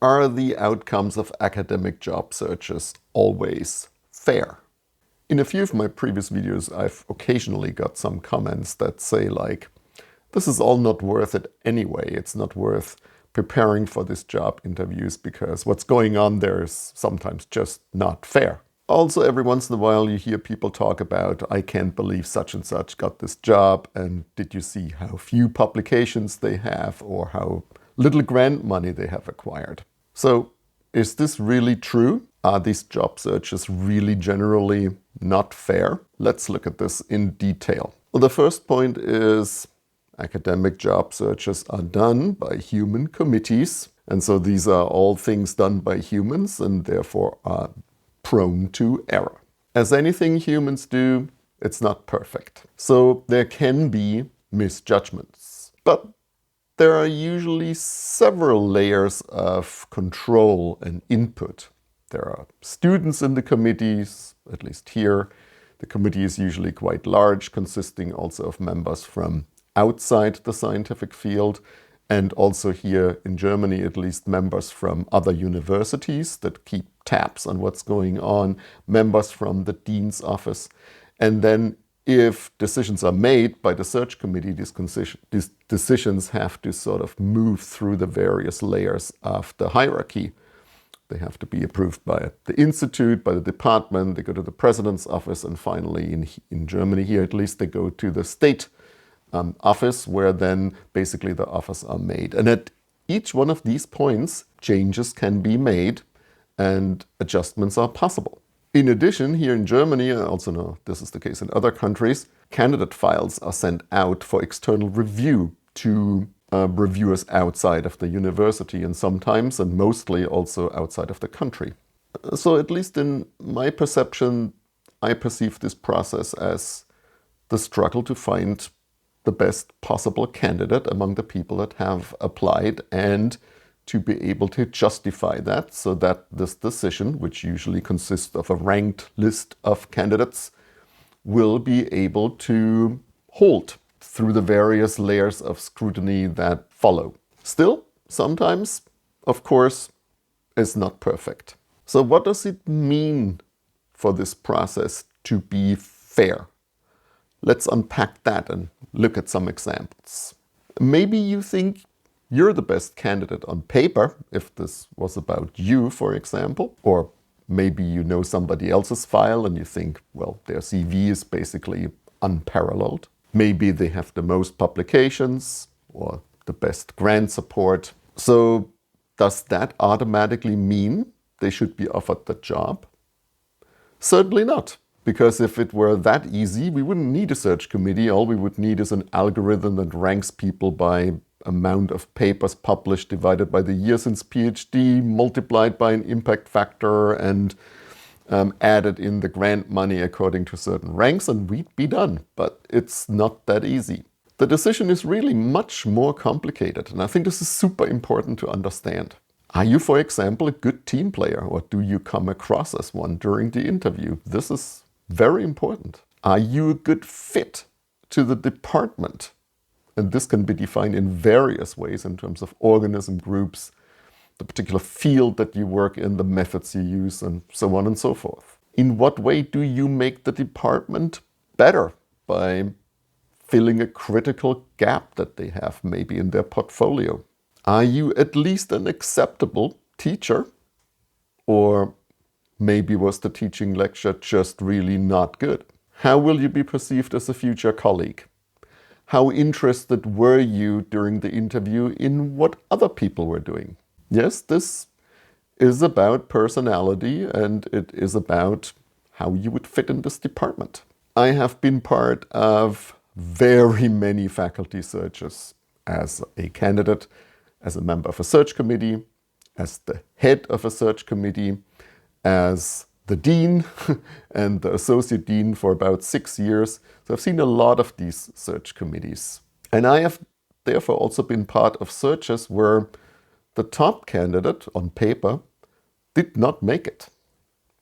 Are the outcomes of academic job searches always fair? In a few of my previous videos, I've occasionally got some comments that say like, this is all not worth it anyway. It's not worth preparing for these job interviews because what's going on there is sometimes just not fair. Also, every once in a while you hear people talk about, I can't believe such and such got this job, and did you see how few publications they have or how little grant money they have acquired? So, is this really true? Are these job searches really generally not fair? Let's look at this in detail. Well, the first point is academic job searches are done by human committees, and so these are all things done by humans and therefore are prone to error. As anything humans do, it's not perfect. So there can be misjudgments. But there are usually several layers of control and input. There are students in the committees, at least here. The committee is usually quite large, consisting also of members from outside the scientific field, and also here in Germany, at least members from other universities that keep tabs on what's going on, members from the dean's office. And then if decisions are made by the search committee, these decisions have to sort of move through the various layers of the hierarchy. They have to be approved by the institute, by the department, they go to the president's office, and finally in Germany here at least, they go to the state office, where then basically the offers are made. And at each one of these points, changes can be made and adjustments are possible. In addition, here in Germany, I also know this is the case in other countries, candidate files are sent out for external review to reviewers outside of the university, and sometimes and mostly also outside of the country. So at least in my perception, I perceive this process as the struggle to find the best possible candidate among the people that have applied, and to be able to justify that so that this decision, which usually consists of a ranked list of candidates, will be able to hold through the various layers of scrutiny that follow. Still, sometimes, of course, is not perfect. So what does it mean for this process to be fair? Let's unpack that and look at some examples. Maybe you think you're the best candidate on paper, if this was about you, for example. Or maybe you know somebody else's file and you think, well, their CV is basically unparalleled. Maybe they have the most publications or the best grant support. So does that automatically mean they should be offered the job? Certainly not. Because if it were that easy, we wouldn't need a search committee. All we would need is an algorithm that ranks people by amount of papers published divided by the year since PhD, multiplied by an impact factor, and added in the grant money according to certain ranks, and we'd be done. But it's not that easy. The decision is really much more complicated, and I think this is super important to understand. Are you, for example, a good team player, or do you come across as one during the interview? This is very important. Are you a good fit to the department? And this can be defined in various ways in terms of organism groups, the particular field that you work in, the methods you use, and so on and so forth. In what way do you make the department better? By filling a critical gap that they have maybe in their portfolio. Are you at least an acceptable teacher? Or maybe was the teaching lecture just really not good? How will you be perceived as a future colleague? How interested were you during the interview in what other people were doing? Yes, this is about personality, and it is about how you would fit in this department. I have been part of very many faculty searches as a candidate, as a member of a search committee, as the head of a search committee, as the dean and the associate dean for about 6 years. So I've seen a lot of these search committees. And I have therefore also been part of searches where the top candidate on paper did not make it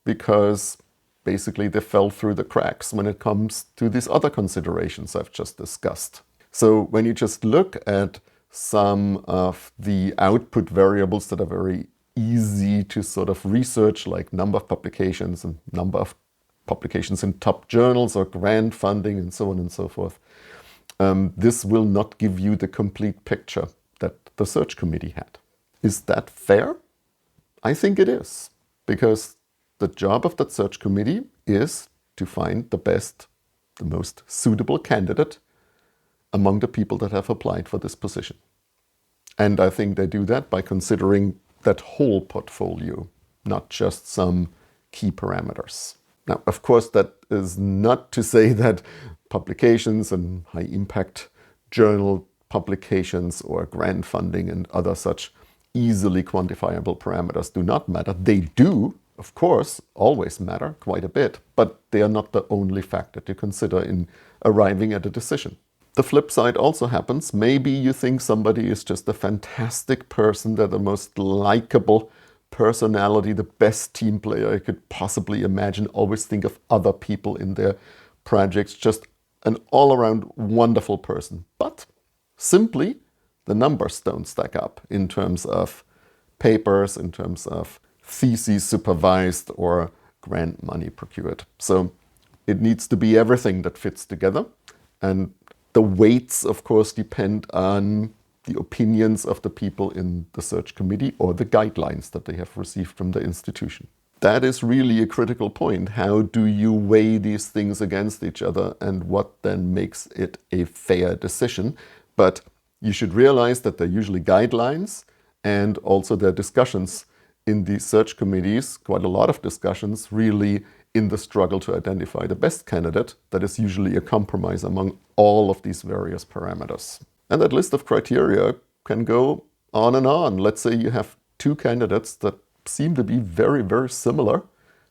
because basically they fell through the cracks when it comes to these other considerations I've just discussed. So when you just look at some of the output variables that are very easy to sort of research, like number of publications and number of publications in top journals or grant funding and so on and so forth. This will not give you the complete picture that the search committee had. Is that fair? I think it is, because the job of that search committee is to find the best, the most suitable candidate among the people that have applied for this position. And I think they do that by considering that whole portfolio, not just some key parameters. Now, of course, that is not to say that publications and high impact journal publications or grant funding and other such easily quantifiable parameters do not matter. They do, of course, always matter quite a bit, but they are not the only factor to consider in arriving at a decision. The flip side also happens. Maybe you think somebody is just a fantastic person, they're the most likable personality, the best team player you could possibly imagine, always think of other people in their projects, just an all-around wonderful person. But simply, the numbers don't stack up in terms of papers, in terms of theses supervised or grant money procured. So it needs to be everything that fits together. And the weights, of course, depend on the opinions of the people in the search committee or the guidelines that they have received from the institution. That is really a critical point. How do you weigh these things against each other, and what then makes it a fair decision? But you should realize that there are usually guidelines, and also there are discussions in the search committees, quite a lot of discussions really in the struggle to identify the best candidate. That is usually a compromise among all of these various parameters. And that list of criteria can go on and on. Let's say you have two candidates that seem to be very, very similar.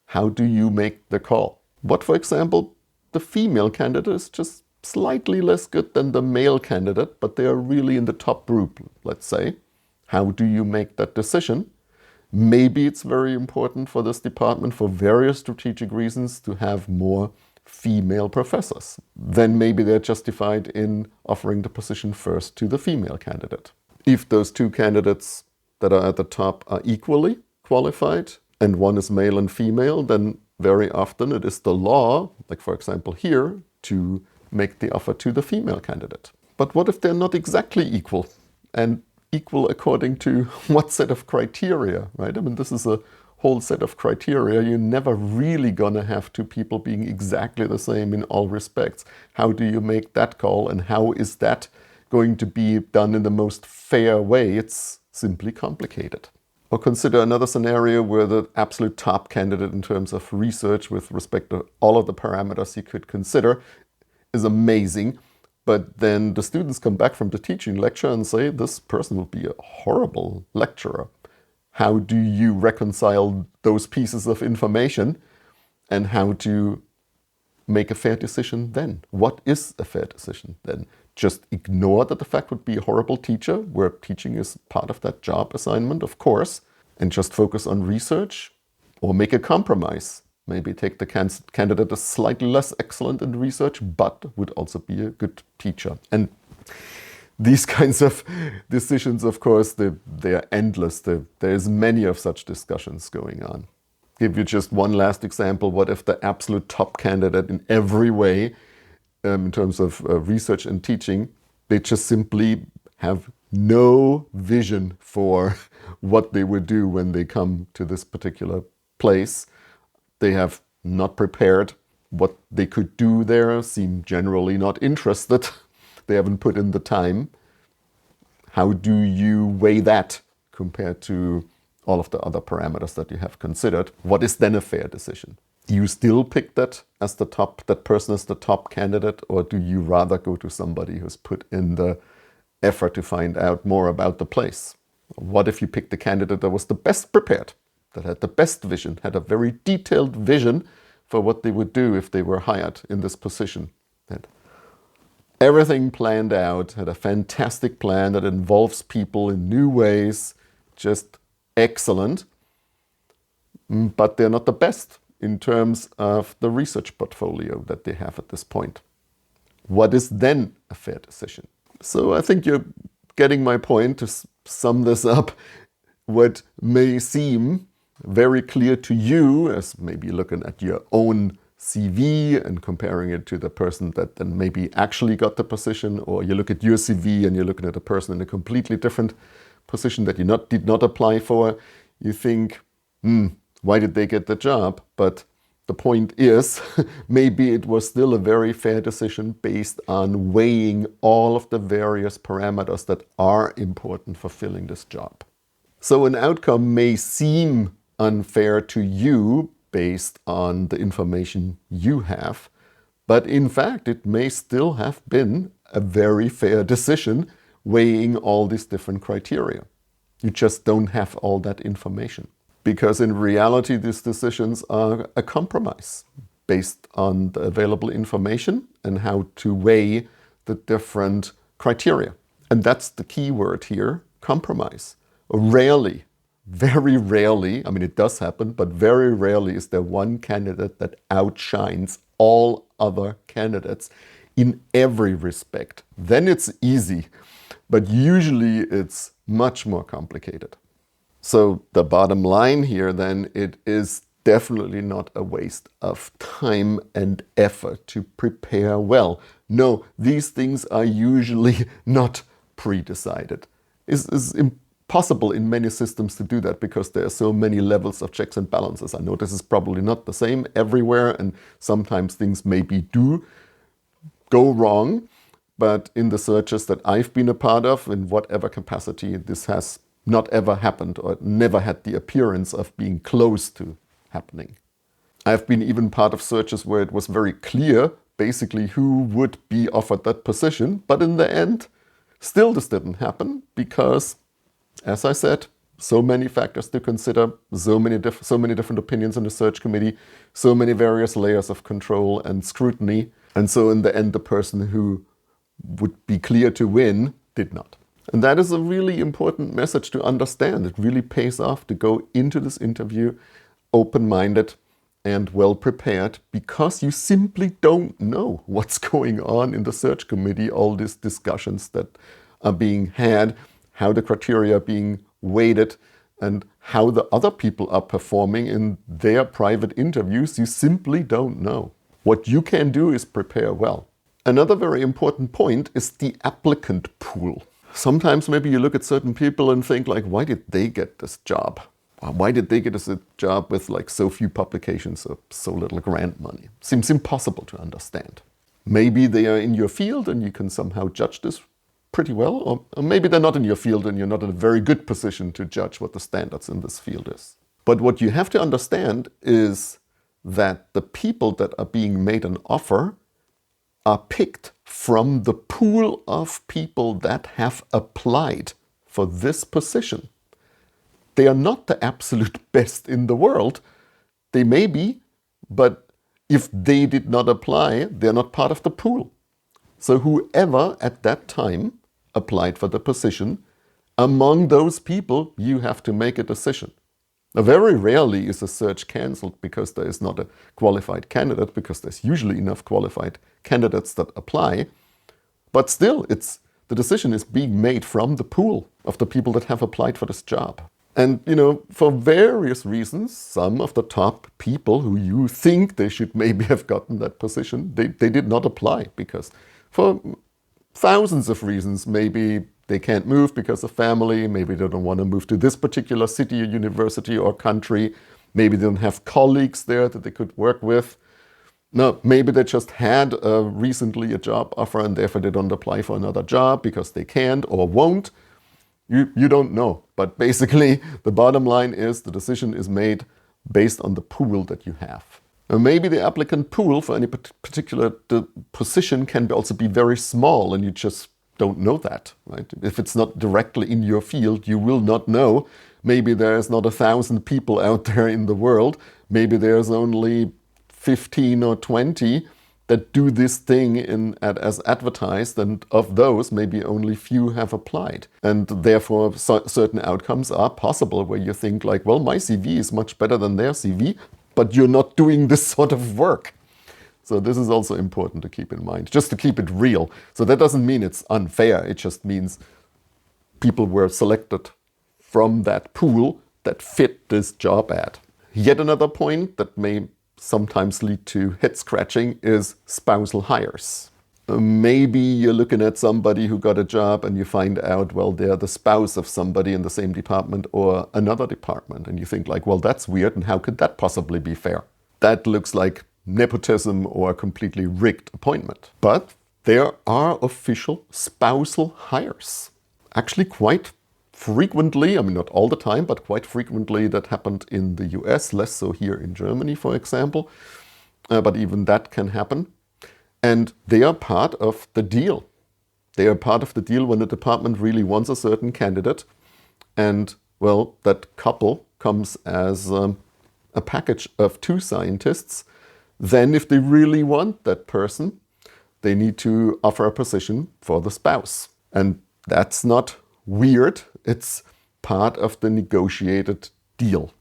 How do you make the call? What, for example, the female candidate is just slightly less good than the male candidate, but they are really in the top group, let's say. How do you make that decision? Maybe it's very important for this department, for various strategic reasons, to have more female professors. Then maybe they're justified in offering the position first to the female candidate. If those two candidates that are at the top are equally qualified, and one is male and female, then very often it is the law, like for example here, to make the offer to the female candidate. But what if they're not exactly equal? And equal according to what set of criteria, right? I mean, this is a whole set of criteria. You're never really gonna have two people being exactly the same in all respects. How do you make that call, and how is that going to be done in the most fair way? It's simply complicated. Or consider another scenario where the absolute top candidate in terms of research with respect to all of the parameters you could consider is amazing, but then the students come back from the teaching lecture and say, this person will be a horrible lecturer. How do you reconcile those pieces of information, and how to make a fair decision then? What is a fair decision then? Just ignore that the fact would be a horrible teacher, where teaching is part of that job assignment, of course, and just focus on research? Or make a compromise? Maybe take the candidate that's slightly less excellent in research, but would also be a good teacher. And these kinds of decisions, of course, they are endless. There's many of such discussions going on. Give you just one last example. What if the absolute top candidate in every way, in terms of research and teaching, they just simply have no vision for what they would do when they come to this particular place? They have not prepared what they could do there, seem generally not interested. They haven't put in the time. How do you weigh that compared to all of the other parameters that you have considered? What is then a fair decision? Do you still pick that as the top, that person as the top candidate, or do you rather go to somebody who's put in the effort to find out more about the place? What if you pick the candidate that was the best prepared, that had the best vision, had a very detailed vision for what they would do if they were hired in this position? Had everything planned out, had a fantastic plan that involves people in new ways, just excellent, but they're not the best in terms of the research portfolio that they have at this point. What is then a fair decision? So I think you're getting my point. To sum this up, what may seem very clear to you, as maybe looking at your own CV and comparing it to the person that then maybe actually got the position, or you look at your CV and you're looking at a person in a completely different position that you did not apply for, you think, why did they get the job? But the point is, maybe it was still a very fair decision based on weighing all of the various parameters that are important for filling this job. So an outcome may seem unfair to you based on the information you have, but in fact it may still have been a very fair decision weighing all these different criteria. You just don't have all that information. Because in reality, these decisions are a compromise based on the available information and how to weigh the different criteria. And that's the key word here, compromise. Rarely, very rarely, I mean it does happen, but very rarely is there one candidate that outshines all other candidates in every respect. Then it's easy, but usually it's much more complicated. So the bottom line here then, it is definitely not a waste of time and effort to prepare well. No, these things are usually not pre-decided. It's impossible in many systems to do that because there are so many levels of checks and balances. I know this is probably not the same everywhere, and sometimes things maybe do go wrong, but in the searches that I've been a part of, in whatever capacity, this has not ever happened or never had the appearance of being close to happening. I've been even part of searches where it was very clear basically who would be offered that position, but in the end, still this didn't happen because, as I said, so many factors to consider, so many different opinions in the search committee, so many various layers of control and scrutiny, and so in the end, the person who would be clear to win did not. And that is a really important message to understand. It really pays off to go into this interview open-minded and well-prepared because you simply don't know what's going on in the search committee, all these discussions that are being had, how the criteria are being weighted, and how the other people are performing in their private interviews. You simply don't know. What you can do is prepare well. Another very important point is the applicant pool. Sometimes maybe you look at certain people and think like, why did they get this job? Why did they get this job with like so few publications or so little grant money? Seems impossible to understand. Maybe they are in your field and you can somehow judge this pretty well, or maybe they're not in your field and you're not in a very good position to judge what the standards in this field is. But what you have to understand is that the people that are being made an offer are picked from the pool of people that have applied for this position. They are not the absolute best in the world. They may be, but if they did not apply, they're not part of the pool. So whoever at that time applied for the position, among those people, you have to make a decision. Now, very rarely is a search cancelled because there is not a qualified candidate, because there's usually enough qualified candidates that apply. But still, the decision is being made from the pool of the people that have applied for this job. And, for various reasons, some of the top people who you think they should maybe have gotten that position, they did not apply because for thousands of reasons, maybe they can't move because of family, maybe they don't want to move to this particular city or university or country, maybe they don't have colleagues there that they could work with. No, maybe they just had recently a job offer and therefore they don't apply for another job because they can't or won't. You don't know. But basically, the bottom line is the decision is made based on the pool that you have. Now, maybe the applicant pool for any particular position can also be very small and you just don't know that, right? If it's not directly in your field, you will not know. Maybe there's not 1,000 people out there in the world. Maybe there's only 15 or 20 that do this thing as advertised, and of those, maybe only few have applied. And therefore, certain outcomes are possible where you think like, well, my CV is much better than their CV, but you're not doing this sort of work. So this is also important to keep in mind, just to keep it real. So that doesn't mean it's unfair. It just means people were selected from that pool that fit this job ad. Yet another point that may sometimes lead to head scratching is spousal hires. Maybe you're looking at somebody who got a job and you find out, well, they're the spouse of somebody in the same department or another department. And you think like, well, that's weird. And how could that possibly be fair? That looks like nepotism or a completely rigged appointment. But there are official spousal hires. Actually quite frequently, I mean, not all the time, but quite frequently that happened in the US, less so here in Germany, for example. But even that can happen. And they are part of the deal. They are part of the deal when the department really wants a certain candidate. And, well, that couple comes as a package of two scientists. Then if they really want that person, they need to offer a position for the spouse. And that's not weird. It's part of the negotiated deal.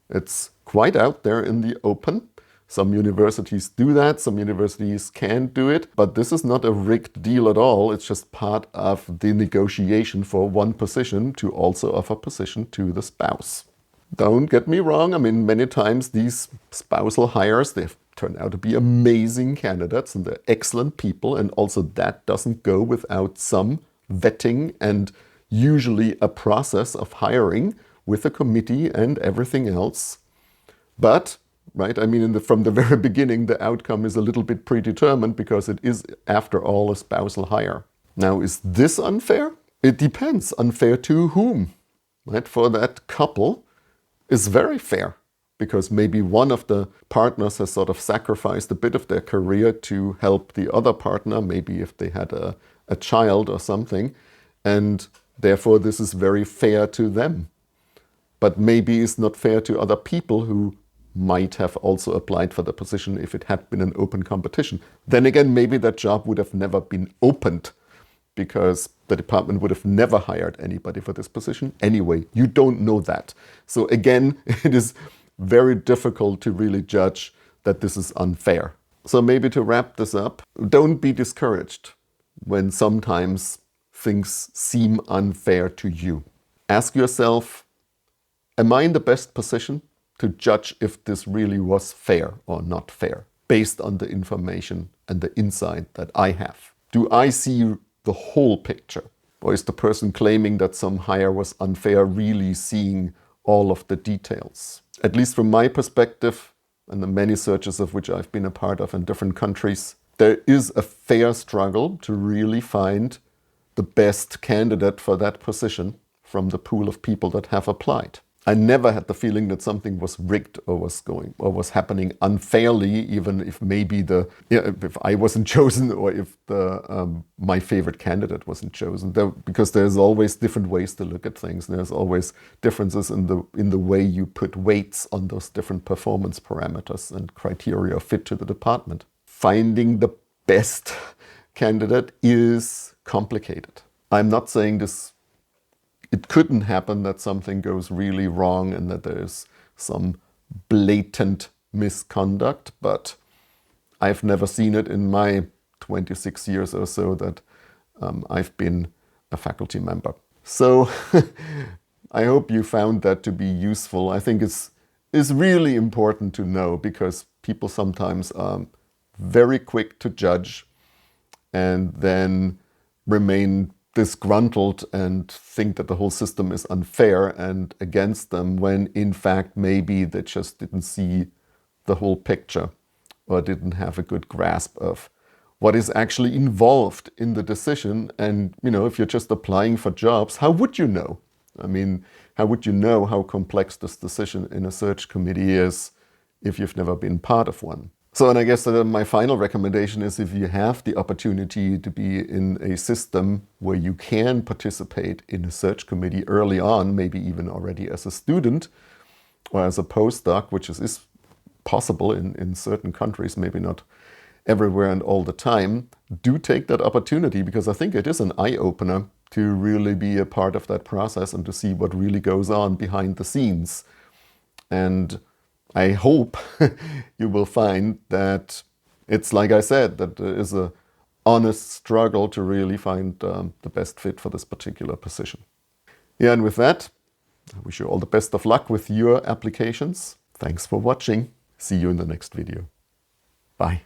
It's quite out there in the open. Some universities do that, some universities can't do it, but this is not a rigged deal at all. It's just part of the negotiation for one position to also offer position to the spouse. Don't get me wrong, I mean, many times these spousal hires, they've turned out to be amazing candidates and they're excellent people, and also that doesn't go without some vetting and usually a process of hiring with a committee and everything else. But right? I mean, from the very beginning, the outcome is a little bit predetermined because it is, after all, a spousal hire. Now, is this unfair? It depends. Unfair to whom? Right? For that couple is very fair because maybe one of the partners has sort of sacrificed a bit of their career to help the other partner, maybe if they had a child or something, and therefore this is very fair to them. But maybe it's not fair to other people who might have also applied for the position if it had been an open competition. Then again, maybe that job would have never been opened because the department would have never hired anybody for this position anyway. You don't know that. So again, it is very difficult to really judge that this is unfair. So maybe to wrap this up, don't be discouraged when sometimes things seem unfair to you. Ask yourself, am I in the best position to judge if this really was fair or not fair, based on the information and the insight that I have? Do I see the whole picture? Or is the person claiming that some hire was unfair really seeing all of the details? At least from my perspective, and the many searches of which I've been a part of in different countries, there is a fair struggle to really find the best candidate for that position from the pool of people that have applied. I never had the feeling that something was rigged or was happening unfairly, even if maybe if I wasn't chosen or if my favorite candidate wasn't chosen. Because there's always different ways to look at things. There's always differences in the way you put weights on those different performance parameters and criteria fit to the department. Finding the best candidate is complicated. I'm not saying it couldn't happen that something goes really wrong and that there's some blatant misconduct, but I've never seen it in my 26 years or so that I've been a faculty member. So I hope you found that to be useful. I think it's really important to know because people sometimes are very quick to judge and then remain disgruntled and think that the whole system is unfair and against them when in fact maybe they just didn't see the whole picture or didn't have a good grasp of what is actually involved in the decision. And if you're just applying for jobs, how would you know? I mean, how would you know how complex this decision in a search committee is if you've never been part of one? So, and I guess my final recommendation is if you have the opportunity to be in a system where you can participate in a search committee early on, maybe even already as a student or as a postdoc, which is possible in certain countries, maybe not everywhere and all the time, do take that opportunity because I think it is an eye-opener to really be a part of that process and to see what really goes on behind the scenes. And I hope you will find that it's like I said, that there is an honest struggle to really find the best fit for this particular position. Yeah, and with that, I wish you all the best of luck with your applications. Thanks for watching. See you in the next video. Bye.